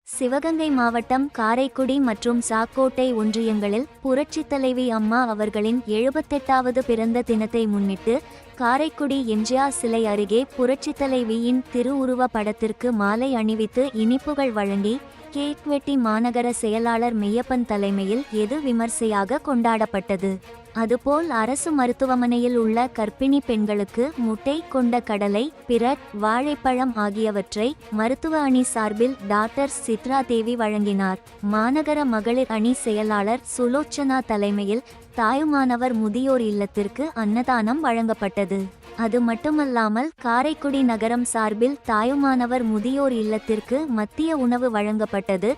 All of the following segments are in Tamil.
சிவகங்கை மாவட்டம் காரைக்குடி மற்றும் சாக்கோட்டை ஒன்றியங்களில் புரட்சித் தலைவி அம்மா அவர்களின் 78வது பிறந்த தினத்தை முன்னிட்டு காரைக்குடி எம்ஜிஆர் சிலை அருகே புரட்சித் தலைவியின் திருவுருவ படத்திற்கு மாலை அணிவித்து இனிப்புகள் வழங்கி கேக் வெட்டி மாநகர செயலாளர் மெய்யப்பன் தலைமையில் விமர்சையாக கொண்டாடப்பட்டது. அதுபோல் அரசு மருத்துவமனையில் உள்ள கர்ப்பிணி பெண்களுக்கு முட்டை கொண்ட கடலை, பிரட், வாழைப்பழம் ஆகியவற்றை மருத்துவ அணி சார்பில் டாக்டர் சித்ரா தேவி வழங்கினார். மாநகர மகளிர் அணி செயலாளர் சுலோச்சனா தலைமையில் தாயுமானவர் முதியோர் இல்லத்திற்கு அன்னதானம் வழங்கப்பட்டது. அது மட்டுமல்லாமல் காரைக்குடி நகரம் சார்பில் தாயுமானவர் முதியோர் இல்லத்திற்கு மத்திய உணவு வழங்கப்பட்டது.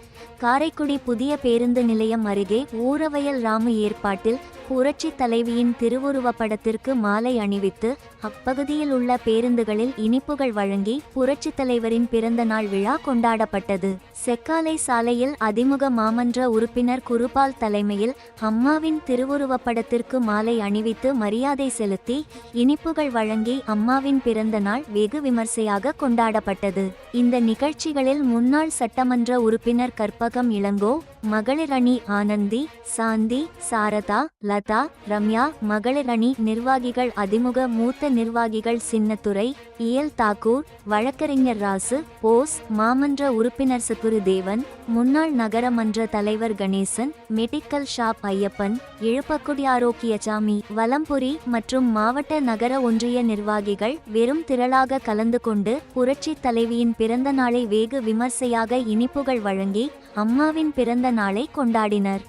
காரைக்குடி புதிய பேருந்து நிலையம் அருகே ஊரவயல் ராமு ஏற்பாட்டில் புரட்சி தலைவியின் திருவுருவ படத்திற்கு மாலை அணிவித்து அப்பகுதியில் உள்ள பேருந்துகளில் இனிப்புகள் வழங்கி புரட்சி தலைவரின் பிறந்த நாள் விழா கொண்டாடப்பட்டது. செக்காலை சாலையில் அதிமுக மாமன்ற உறுப்பினர் குருபால் தலைமையில் அம்மாவின் திருவுருவ படத்திற்கு மாலை அணிவித்து மரியாதை செலுத்தி இனிப்புகள் வழங்கி அம்மாவின் பிறந்த நாள் வெகு விமர்சையாக கொண்டாடப்பட்டது. இந்த நிகழ்ச்சிகளில் முன்னாள் சட்டமன்ற உறுப்பினர் கற்பகம் இளங்கோ, மகளிர் அணி ஆனந்தி, சாந்தி, சாரதா, லதா, ரம்யா, மகளிர் அணி நிர்வாகிகள் அதிமுக மூத்த நிர்வாகிகள் சின்னத்துரை, இயல் தாக்கூர், வழக்கறிஞர் ராசு, போஸ், மாமன்ற உறுப்பினர் சுகுருதேவன், முன்னாள் நகரமன்ற தலைவர் கணேசன், மெடிக்கல் ஷாப் ஐயப்பன், இழுப்பக்குடி ஆரோக்கியசாமி, வலம்புரி மற்றும் மாவட்ட நகர ஒன்றிய நிர்வாகிகள் வெறும் திரளாக கலந்து கொண்டு புரட்சி தலைவியின் பிறந்த நாளை வெகு விமர்சையாக இனிப்புகள் வழங்கி அம்மாவின் பிறந்த நாளை கொண்டாடினர்.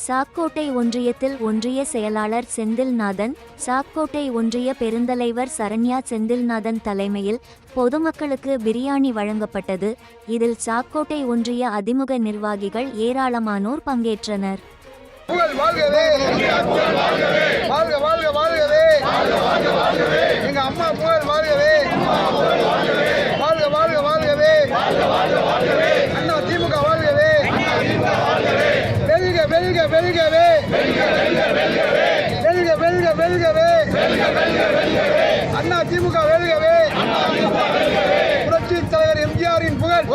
சாக்கோட்டை ஒன்றியத்தில் ஒன்றிய செயலாளர் செந்தில்நாதன், சாக்கோட்டை ஒன்றிய பெருந்தலைவர் சரண்யா செந்தில்நாதன் தலைமையில் பொதுமக்களுக்கு பிரியாணி வழங்கப்பட்டது. இதில் சாக்கோட்டை ஒன்றிய அதிமுக நிர்வாகிகள் ஏராளமானோர் பங்கேற்றனர். அண்ணா திமுக வெல்கவே, புரட்சி தலைவர் எம்ஜிஆரின் புகழ்,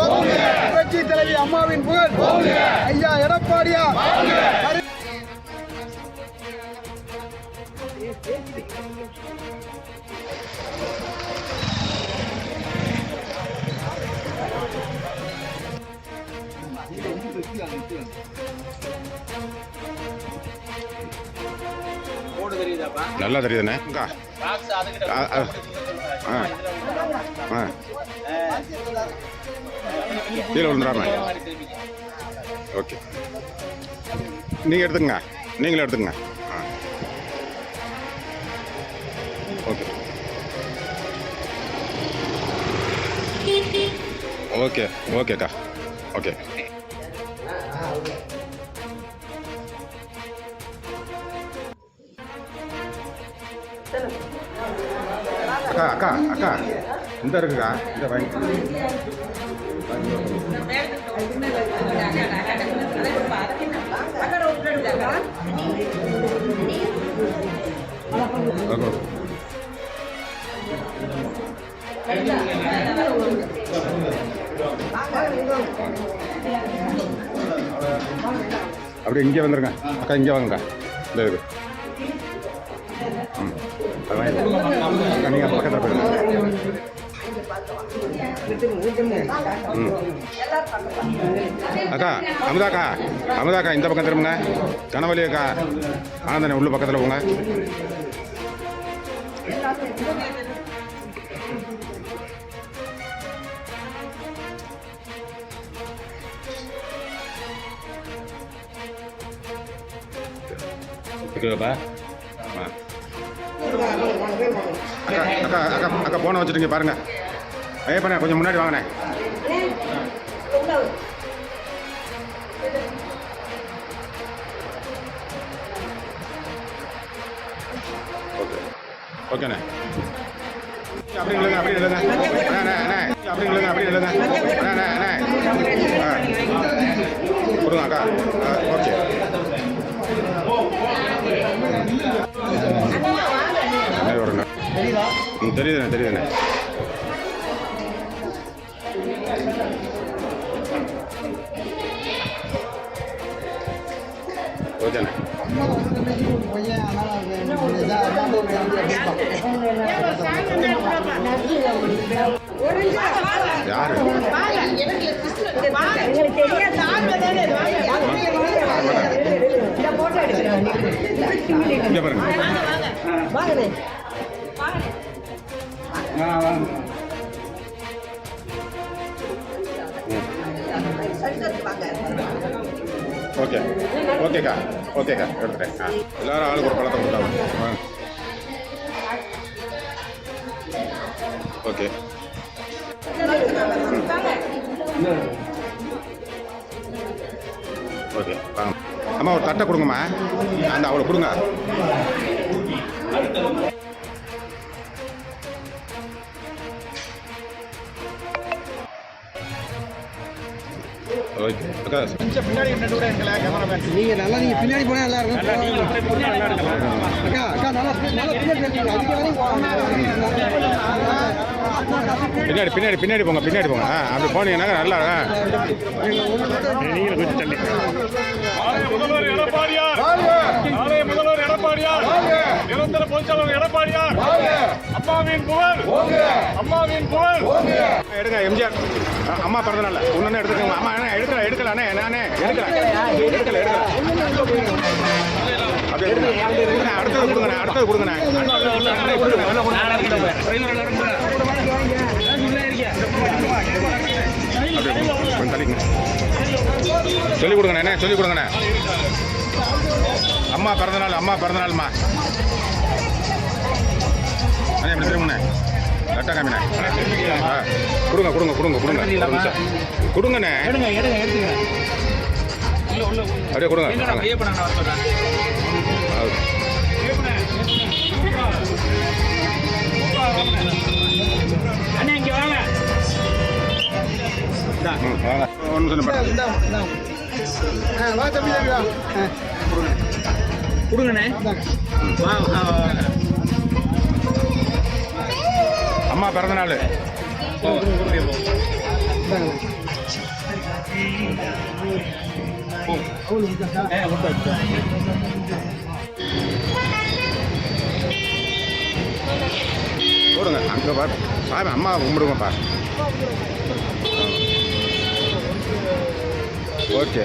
புரட்சி தலைவி அம்மாவின் புகழ், ஐயா எடப்பாடியார் நல்லா தெரியுதுண்ணே. கீழே விழுந்துடாம. ஓகே, நீங்கள் எடுத்துக்கங்க, நீங்களும் எடுத்துக்கங்க. ஓகே ஓகே ஓகேக்கா. ஓகே அக்கா அக்கா அக்கா இந்த இருக்குக்கா, இந்த வாங்கி. அப்படி இங்கே வந்துருங்க அக்கா, இங்கே வாங்கக்கா. இந்த இது நீங்கள் பக்கத்தில் போயிருங்க. அக்கா அமுதாக்கா, அமுதாக்கா இந்த பக்கம் திரும்புங்க. கனவலி அக்கா, ஆனந்தனே உள்ள பக்கத்தில் போங்க. ஓகேப்பா. அக்கா அக்கா அக்கா அக்கா போனை வச்சுட்டுங்க பாருங்க. ஐயப்பண்ணே கொஞ்சம் முன்னாடி வாங்கண்ணே. ஓகே ஓகேண்ணே. அப்படி இல்லைங்க, அப்படி இல்லைங்க அண்ணே, அப்படி இல்லைங்க, அப்படி இல்லைங்க அண்ணே அண்ணே கொடுங்க அக்கா. ஓகே தெரியுதுண்ணே தெரியுதுண்ணே. ஓகேண்ணே. அம்மா வந்து இன்னைக்கு ஒரு பையன் அதனால அது ஒரு இதா அம்மா ஒரு யாரு இங்கே பாருங்க. ஓகே ஓகேக்கா ஓகேக்கா எடுத்துட்டேன். எல்லாரும் ஆளுக்கு ஒரு பழத்தை கொடுத்தாங்க. ஓகே ஓகே வாங்க அம்மா ஒரு தட்டை கொடுங்கம்மா. அந்த அவளை கொடுங்க. ஓகே அக்கா பின்னாடி நீங்க நல்லா நீங்க பின்னாடி போனா நல்லா இருக்கும். அக்கா அக்கா நல்லா பின்னாடி பின்னாடி பின்னாடி போங்க பின்னாடி போங்க. அப்படி போனீங்கன்னா நல்லா நீங்களும் கொஞ்சம் தள்ளி. முதல்வர் எடப்பாடியார் நாளை முதல்வர் எடப்பாடியார் நிரந்தர பொதுச்செயலாளர் எடப்பாடியார் அம்மாவின் புகழ் அம்மாவின் புகழ். எடுங்க எம்ஜிஆர் அம்மா பிறந்தனால ஒன்று எடுத்துக்கோங்க. அம்மா என்ன எடுக்கல அண்ணே நானே எடுக்கல அப்படியே அடுத்தது கொடுங்கண்ணே அடுத்தது கொடுங்கண்ணே. கொஞ்சம் தள்ளிங்க. சொல்லிக் கொடுங்கண்ணே சொல்லிக் கொடுங்கண்ணே. அம்மா பிறந்தநாள்மா அண்ணே இப்படி திரும்பண்ணே கரெக்டாக காமிண்ணே. கொடுங்க கொடுங்க கொடுங்க கொடுங்க ஒரு நிமிஷம் கொடுங்கண்ணே அப்படியே கொடுங்க. ஒன்று சொல்லி வா தம்பி வா கொடுங்கண்ணே. அம்மா பிறந்தநாள் போடுங்க. அங்கே பாரு சாமி அம்மா கும்பிடுங்கப்பா. ஓகே